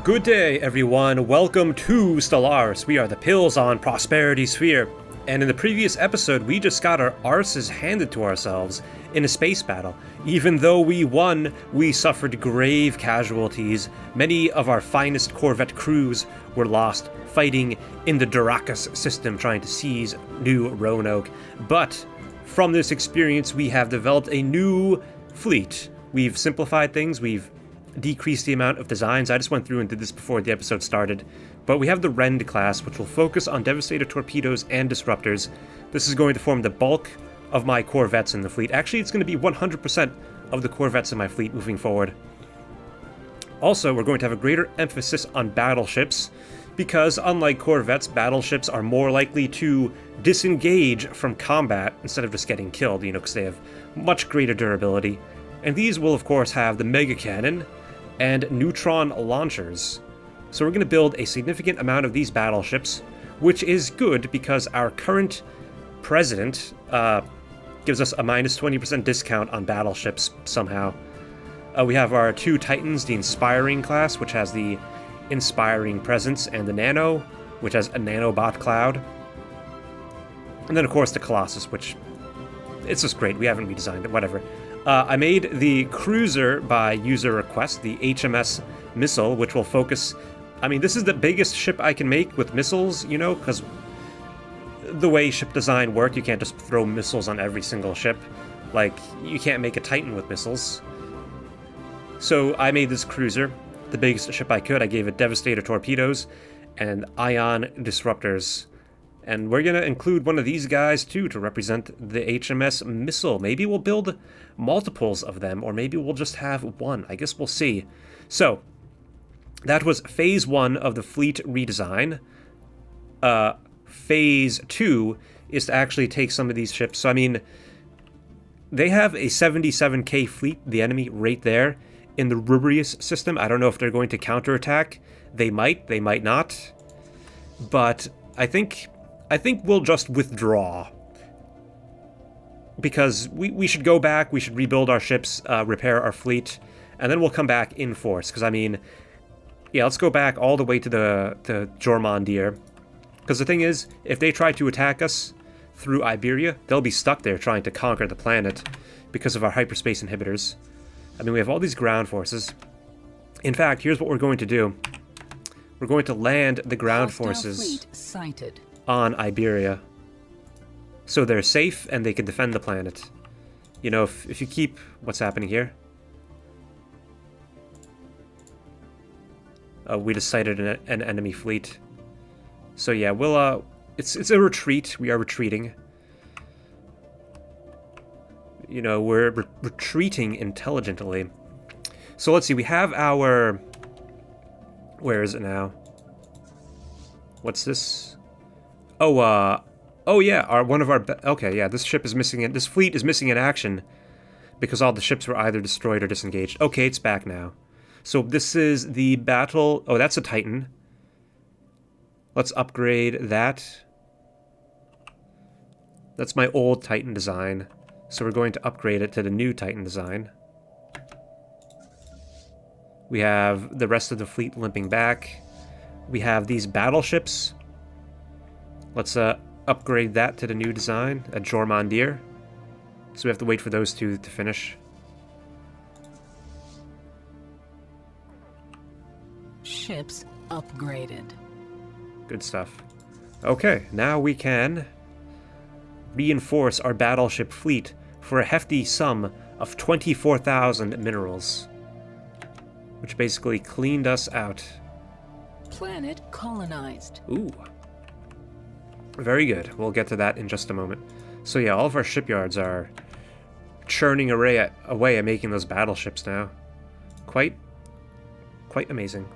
Good day, everyone. Welcome to Stellaris. We are the Pills on Prosperity Sphere. And in the previous episode, we just got our arses handed to ourselves in a space battle. Even though we won, we suffered grave casualties. Many of our finest Corvette crews were lost fighting in the Duracus system trying to seize New Roanoke. But from this experience, we have developed a new fleet. We've simplified things, we've decreased the amount of designs. I just went through and did this before the episode started. But we have the Rend class, which will focus on Devastator torpedoes and disruptors. This is going to form the bulk of my Corvettes in the fleet. Actually, it's going to be 100% of the Corvettes in my fleet moving forward. Also, we're going to have a greater emphasis on battleships, because unlike Corvettes, battleships are more likely to disengage from combat instead of just getting killed, because they have much greater durability. And these will, of course, have the Mega Cannon and neutron launchers. So we're going to build a significant amount of these battleships, which is good because our current president gives us a minus 20% discount on battleships somehow. We have our two Titans, the Inspiring class, which has the Inspiring Presence, and the Nano, which has a Nanobot Cloud. And then, of course, the Colossus, which it's just great. We haven't redesigned it, whatever. I made the cruiser by user request, the HMS Missile, which will focus... this is the biggest ship I can make with missiles, because the way ship design work, you can't just throw missiles on every single ship. Like, you can't make a Titan with missiles. So I made this cruiser, the biggest ship I could. I gave it Devastator torpedoes and ion disruptors. And we're going to include one of these guys, too, to represent the HMS Missile. Maybe we'll build multiples of them, or maybe we'll just have one. I guess we'll see. So, that was Phase 1 of the fleet redesign. Phase 2 is to actually take some of these ships. So, they have a 77k fleet, the enemy, right there in the Rubrius system. I don't know if they're going to counterattack. They might not. But I think we'll just withdraw. Because we should go back, we should rebuild our ships, repair our fleet, and then we'll come back in force. Because, yeah, let's go back all the way to the Jormundir. Because the thing is, if they try to attack us through Iberia, they'll be stuck there trying to conquer the planet because of our hyperspace inhibitors. We have all these ground forces. In fact, here's what we're going to do. We're going to land the ground forces on Iberia, so they're safe and they can defend the planet. If you keep... What's happening here? We just sighted an enemy fleet. So yeah, we'll it's a retreat. We are retreating. We're retreating intelligently. So let's see. We have our... Where is it now? What's this? Oh yeah, okay, yeah, this ship is missing this fleet is missing in action because all the ships were either destroyed or disengaged. Okay, it's back now. So this is the battle... Oh, that's a Titan. Let's upgrade that. That's my old Titan design. So we're going to upgrade it to the new Titan design. We have the rest of the fleet limping back. We have these battleships. Let's upgrade that to the new design, a Jormundir. So we have to wait for those two to finish. Ships upgraded. Good stuff. Okay, now we can reinforce our battleship fleet for a hefty sum of 24,000 minerals, which basically cleaned us out. Planet colonized. Ooh. Very good. We'll get to that in just a moment. So yeah, all of our shipyards are churning away at making those battleships now. Quite amazing.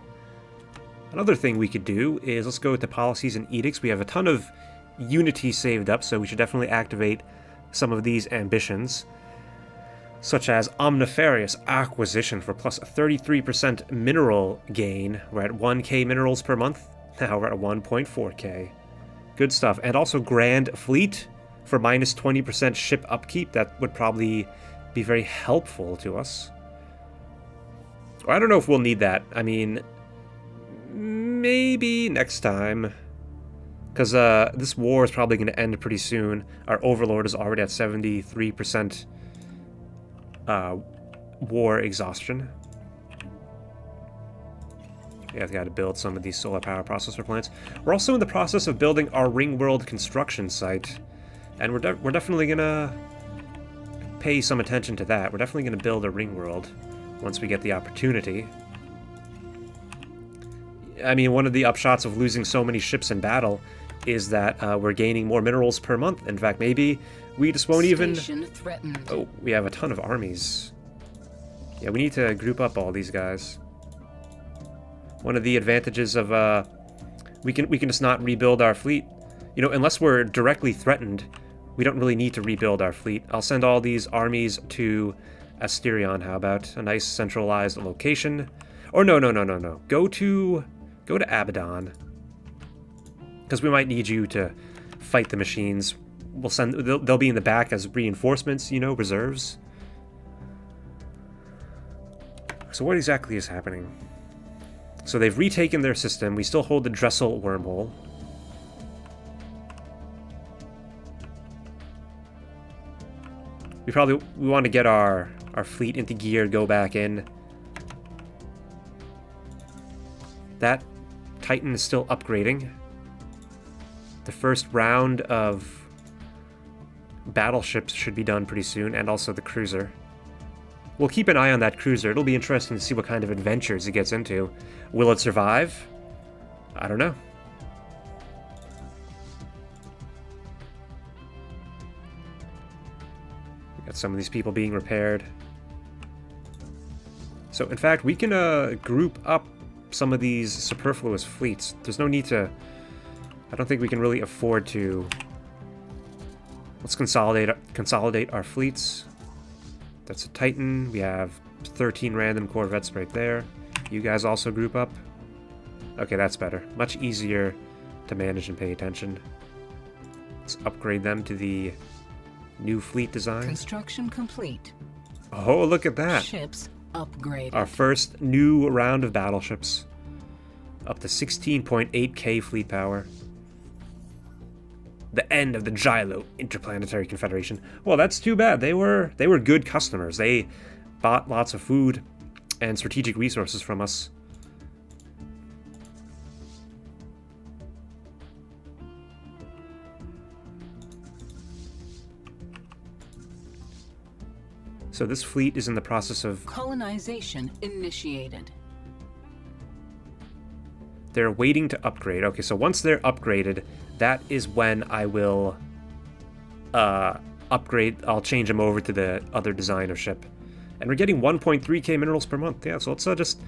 Another thing we could do is let's go to policies and edicts. We have a ton of unity saved up, so we should definitely activate some of these ambitions, such as Omnifarious Acquisition for plus 33% mineral gain. We're at 1k minerals per month. Now we're at 1.4k. Good stuff. And also Grand Fleet for minus 20% ship upkeep. That would probably be very helpful to us. Or I don't know if we'll need that. maybe next time. Because this war is probably going to end pretty soon. Our Overlord is already at 73% war exhaustion. Yeah, I've got to build some of these solar power processor plants. We're also in the process of building our ring world construction site. And we're definitely going to pay some attention to that. We're definitely going to build a ring world once we get the opportunity. I mean, one of the upshots of losing so many ships in battle is that we're gaining more minerals per month. In fact, maybe we just won't even... Threatened. Oh, we have a ton of armies. Yeah, we need to group up all these guys. One of the advantages of we can just not rebuild our fleet. You know, unless we're directly threatened, we don't really need to rebuild our fleet. I'll send all these armies to Asterion. How about a nice centralized location? Or no. Go to Abaddon. Because we might need you to fight the machines. We'll send. They'll be in the back as reinforcements. You know, reserves. So what exactly is happening? So they've retaken their system. We still hold the Dressel wormhole. We want to get our fleet into gear, go back in. That Titan is still upgrading. The first round of battleships should be done pretty soon, and also the cruiser. We'll keep an eye on that cruiser. It'll be interesting to see what kind of adventures it gets into. Will it survive? I don't know. We got some of these people being repaired. So, in fact, we can group up some of these superfluous fleets. There's no need to... I don't think we can really afford to... Let's consolidate our fleets. That's a Titan. We have 13 random corvettes right there. You guys also group up. Okay, that's better. Much easier to manage and pay attention. Let's upgrade them to the new fleet design. Construction complete. Oh, look at that. Ships upgraded. Our first new round of battleships. Up to 16.8k fleet power. The end of the Gylo Interplanetary Confederation. Well, that's too bad. They were good customers. They bought lots of food and strategic resources from us. So this fleet is in the process of... Colonization initiated. They're waiting to upgrade. Okay, so once they're upgraded, that is when I will upgrade. I'll change them over to the other designer ship. And we're getting 1.3k minerals per month. Yeah, so let's just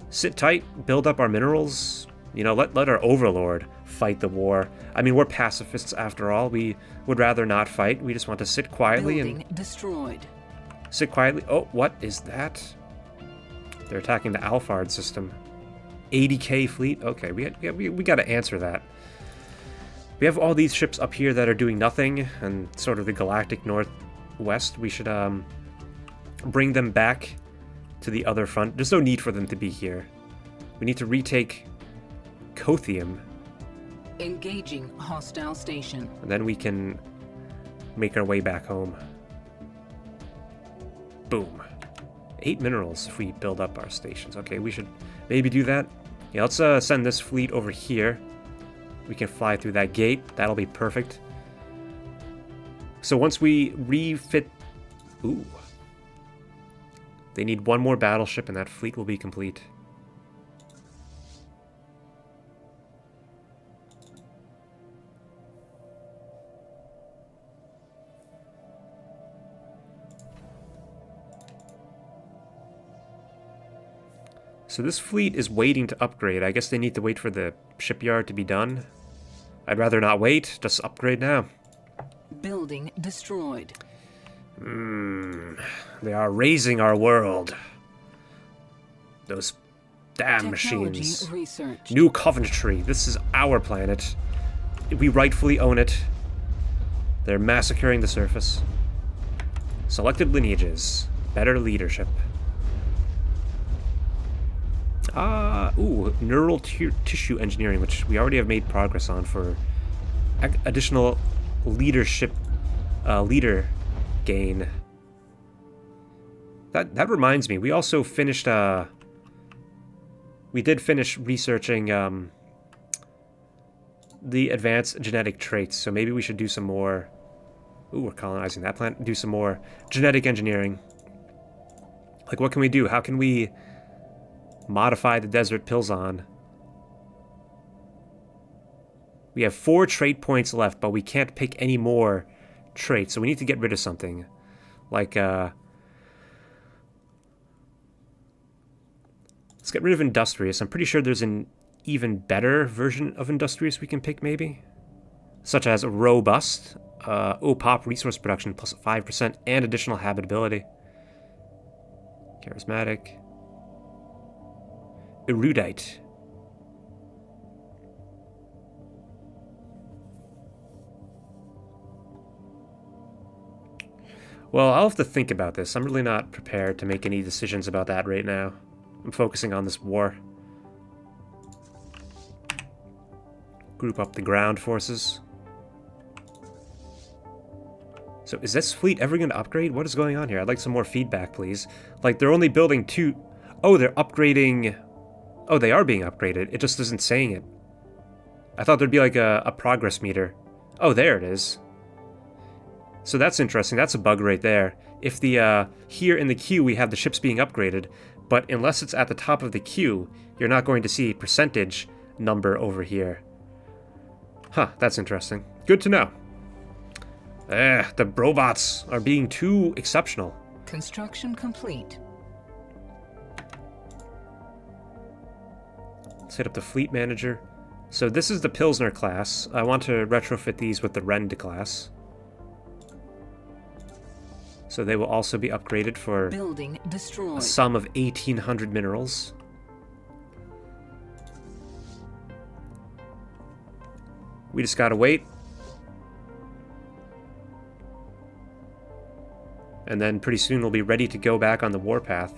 sit tight, build up our minerals. You know, let our Overlord fight the war. I mean, we're pacifists after all. We would rather not fight. We just want to sit quietly Building destroyed. Sit quietly. Oh, what is that? They're attacking the Alphard system. 80k fleet? Okay, we got to answer that. We have all these ships up here that are doing nothing, and sort of the galactic northwest. We should bring them back to the other front. There's no need for them to be here. We need to retake Kothium. Engaging hostile station. And then we can make our way back home. Boom. 8 minerals if we build up our stations. Okay, we should maybe do that. Yeah, let's send this fleet over here. We can fly through that gate. That'll be perfect. So once we refit... Ooh. They need one more battleship and that fleet will be complete. So this fleet is waiting to upgrade. I guess they need to wait for the shipyard to be done. I'd rather not wait. Just upgrade now. Building destroyed. They are raising our world. Those damn machines. Research. New Coventry. This is our planet. We rightfully own it. They're massacring the surface. Selected lineages. Better leadership. Ooh, neural tissue engineering, which we already have made progress on for additional leadership, leader gain. That reminds me, we also finished, we did finish researching, the advanced genetic traits, so maybe we should do some more. Ooh, we're colonizing that planet. Do some more genetic engineering. Like, what can we do? How can we modify the desert Pilzon? We have 4 trait points left, but we can't pick any more traits, so we need to get rid of something. Like, let's get rid of Industrious. I'm pretty sure there's an even better version of Industrious we can pick, maybe? Such as Robust, pop resource production plus 5% and additional habitability. Charismatic. Erudite. Well, I'll have to think about this. I'm really not prepared to make any decisions about that right now. I'm focusing on this war. Group up the ground forces. So is this fleet ever going to upgrade? What is going on here? I'd like some more feedback, please. Like, they're only building 2... Oh, they're upgrading... Oh, they are being upgraded. It just isn't saying it. I thought there'd be like a progress meter. Oh, there it is. So that's interesting. That's a bug right there. If the, here in the queue we have the ships being upgraded, but unless it's at the top of the queue, you're not going to see percentage number over here. Huh, that's interesting. Good to know. The robots are being too exceptional. Construction complete. Let's hit up the fleet manager. So this is the Pilsner class. I want to retrofit these with the Rend class. So they will also be upgraded for Building destroyed. A sum of 1,800 minerals. We just gotta wait. And then pretty soon we'll be ready to go back on the warpath.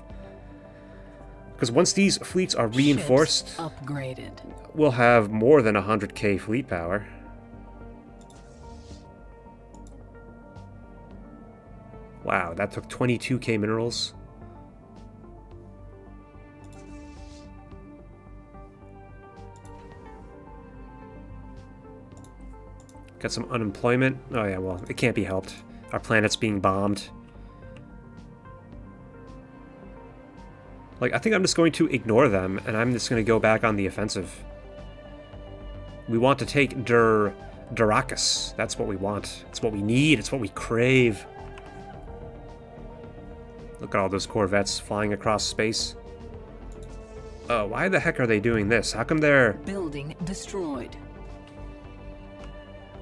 Because once these fleets are reinforced, ships upgraded. We'll have more than 100k fleet power. Wow, that took 22k minerals. Got some unemployment. Oh yeah, well, it can't be helped. Our planet's being bombed. Like, I think I'm just going to ignore them, and I'm just going to go back on the offensive. We want to take Durakus. That's what we want. It's what we need. It's what we crave. Look at all those Corvettes flying across space. Oh, why the heck are they doing this? How come they're... Building destroyed.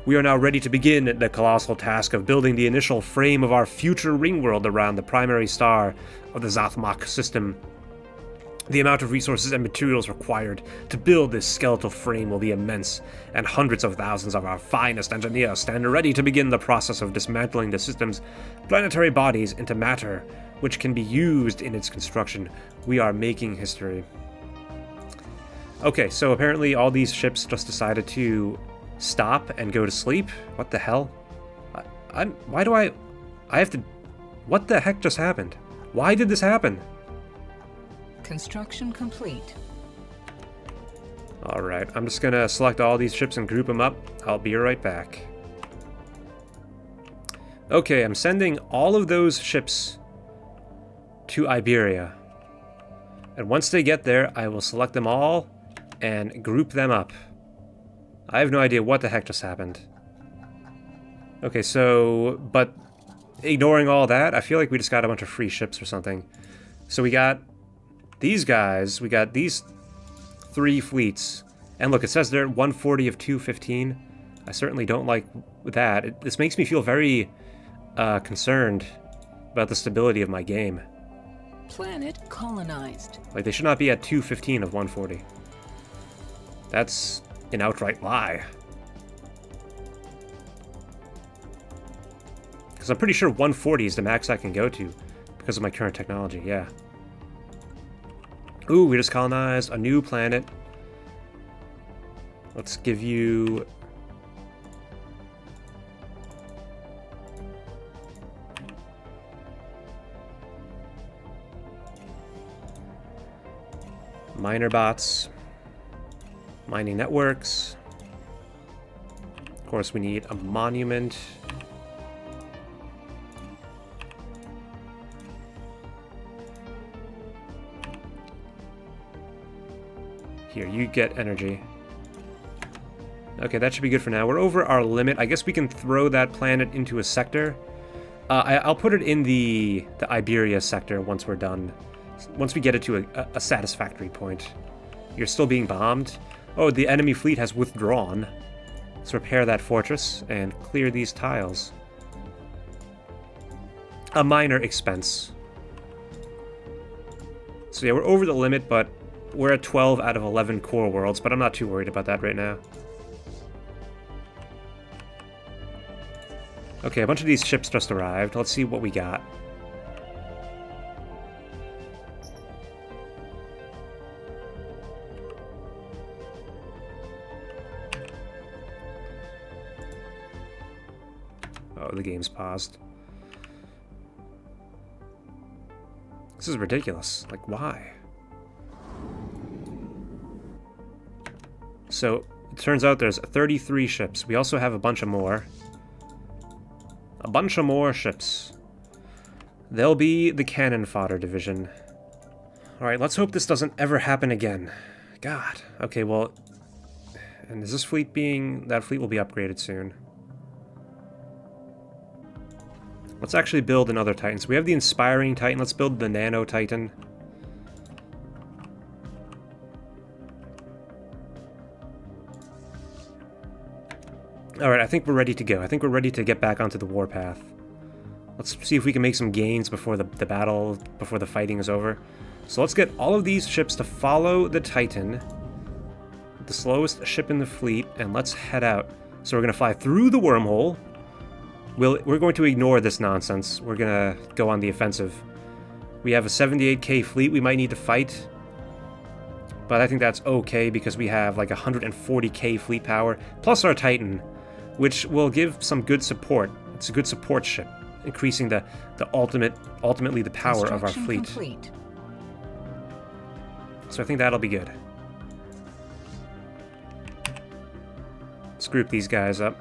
We are now ready to begin the colossal task of building the initial frame of our future ring world around the primary star of the Zathmach system. The amount of resources and materials required to build this skeletal frame will be immense, and hundreds of thousands of our finest engineers stand ready to begin the process of dismantling the system's planetary bodies into matter, which can be used in its construction. We are making history. Okay, so apparently all these ships just decided to stop and go to sleep? What the hell? Why do I have to... What the heck just happened? Why did this happen? Construction complete. Alright, I'm just gonna select all these ships and group them up. I'll be right back. Okay, I'm sending all of those ships to Iberia. And once they get there, I will select them all and group them up. I have no idea what the heck just happened. Okay, so, but ignoring all that, I feel like we just got a bunch of free ships or something. So we got these guys, we got these 3 fleets. And look, it says they're 140 of 215. I certainly don't like that. This makes me feel very concerned about the stability of my game. Planet colonized. Like, they should not be at 215 of 140. That's an outright lie. Because I'm pretty sure 140 is the max I can go to because of my current technology, yeah. Ooh, we just colonized a new planet. Let's give you... miner bots. Mining networks. Of course, we need a monument. Here, you get energy. Okay, that should be good for now. We're over our limit. I guess we can throw that planet into a sector. I'll put it in the Iberia sector once we're done. Once we get it to a satisfactory point. You're still being bombed. Oh, the enemy fleet has withdrawn. Let's repair that fortress and clear these tiles. A minor expense. So yeah, we're over the limit, but we're at 12 out of 11 core worlds, but I'm not too worried about that right now. Okay, a bunch of these ships just arrived. Let's see what we got. Oh, the game's paused. This is ridiculous. Like, why? So, it turns out there's 33 ships. We also have a bunch of more. A bunch of more ships. They'll be the cannon fodder division. Alright, let's hope this doesn't ever happen again. God. Okay, well... and is this fleet being... that fleet will be upgraded soon. Let's actually build another Titan. So we have the Inspiring Titan. Let's build the Nano Titan. Alright, I think we're ready to go. I think we're ready to get back onto the warpath. Let's see if we can make some gains before the battle, before the fighting is over. So let's get all of these ships to follow the Titan, the slowest ship in the fleet, and let's head out. So we're going to fly through the wormhole. We're going to ignore this nonsense. We're going to go on the offensive. We have a 78k fleet we might need to fight. But I think that's okay because we have like 140k fleet power, plus our Titan, which will give some good support. It's a good support ship, increasing the ultimately the power of our fleet. Complete. So I think that'll be good. Let's group these guys up.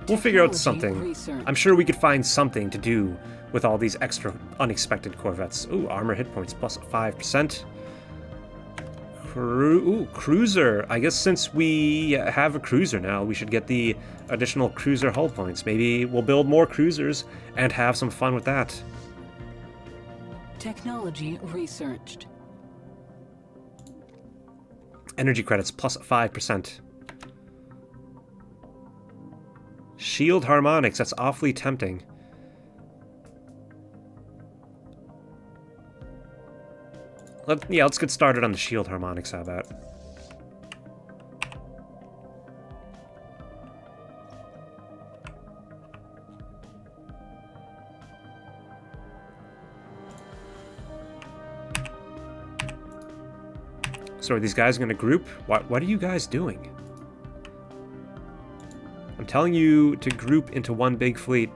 We'll figure out something. Research. I'm sure we could find something to do with all these extra unexpected corvettes. Ooh, armor hit points plus 5%. Cruiser. I guess since we have a cruiser now, we should get the additional cruiser hull points. Maybe we'll build more cruisers and have some fun with that. Technology researched. Energy credits plus 5%. Shield harmonics. That's awfully tempting. Let's get started on the shield harmonics, how about? So are these guys going to group? What are you guys doing? I'm telling you to group into one big fleet.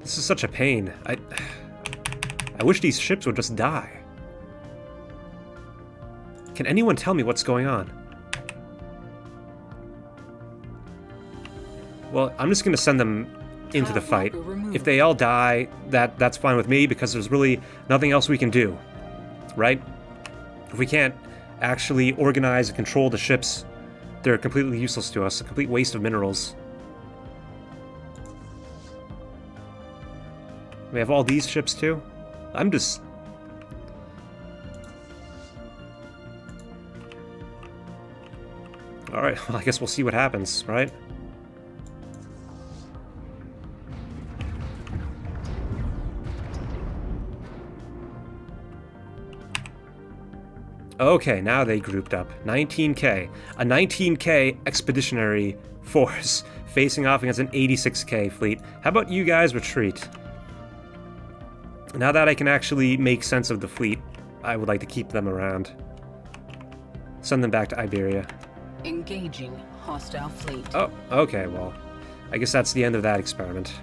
This is such a pain. I wish these ships would just die. Can anyone tell me what's going on? Well, I'm just going to send them into the fight. If they all die, that's fine with me because there's really nothing else we can do. Right? If we can't actually organize and control the ships, they're completely useless to us. A complete waste of minerals. We have all these ships too? I'm just... Alright, well I guess we'll see what happens, right? Okay, now they grouped up. 19k. A 19k expeditionary force facing off against an 86k fleet. How about you guys retreat? Now that I can actually make sense of the fleet, I would like to keep them around. Send them back to Iberia. Engaging hostile fleet. Oh, okay, well, I guess that's the end of that experiment.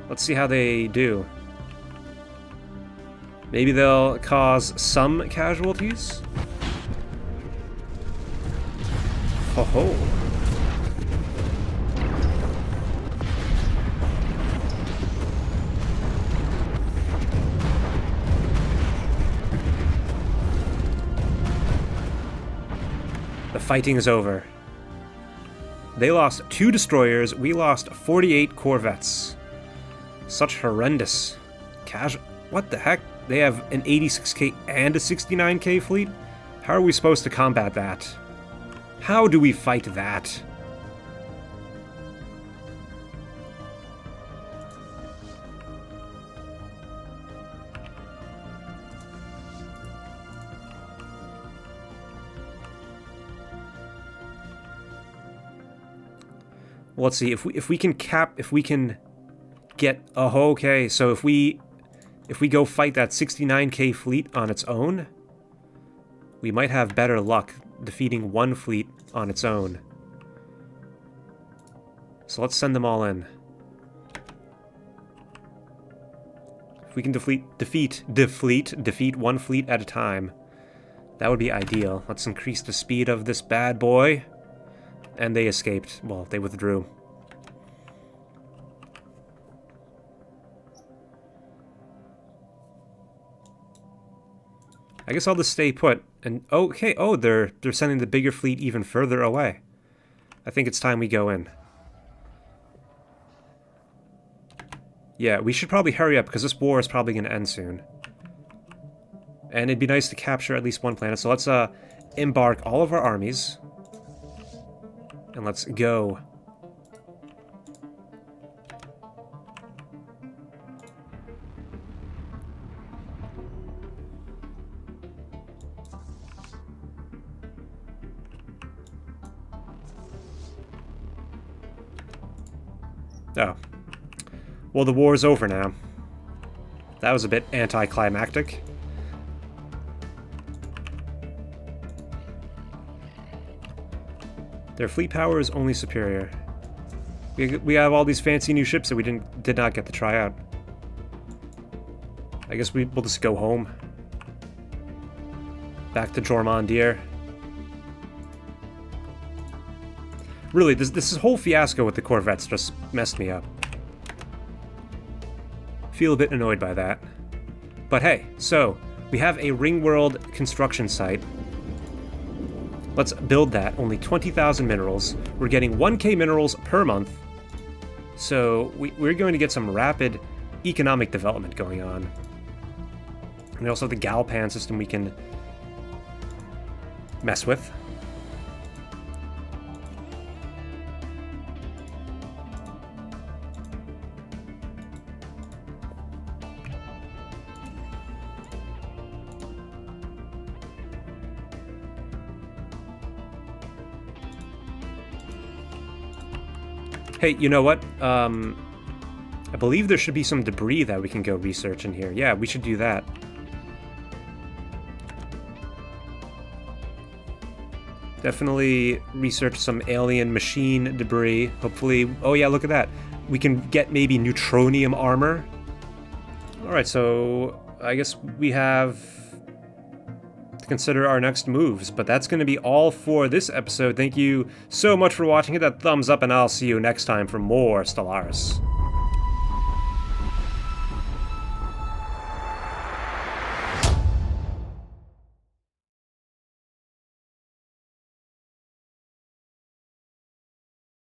Let's see how they do. Maybe they'll cause some casualties? Ho ho. The fighting is over. They lost 2 destroyers, we lost 48 corvettes. Such horrendous what the heck? They have an 86k and a 69k fleet? How are we supposed to combat that? How do we fight that? Well, let's see if we can get okay. So if we go fight that 69k fleet on its own, we might have better luck defeating one fleet on its own. So let's send them all in. If we can defeat one fleet at a time, that would be ideal. Let's increase the speed of this bad boy. And they escaped. Well, they withdrew. I guess I'll just stay put. And okay, oh, they're sending the bigger fleet even further away. I think it's time we go in. Yeah, we should probably hurry up because this war is probably going to end soon. And it'd be nice to capture at least one planet. So let's embark all of our armies. And let's go. Oh. Well, the war's over now. That was a bit anticlimactic. Their fleet power is only superior. We have all these fancy new ships that we did not get to try out. I guess we'll just go home. Back to Jormandir. Really, this whole fiasco with the Corvettes just messed me up. Feel a bit annoyed by that. But hey, so, we have a Ringworld construction site. Let's build that. Only 20,000 minerals. We're getting 1k minerals per month. So we're going to get some rapid economic development going on. And we also have the Galpan system we can mess with. Hey, you know what? I believe there should be some debris that we can go research in here. Yeah, we should do that. Definitely research some alien machine debris. Hopefully... Oh yeah, look at that. We can get maybe neutronium armor. Alright, so I guess we have to consider our next moves, but that's going to be all for this episode. Thank you so much for watching. Hit that thumbs up, and I'll see you next time for more Stellaris.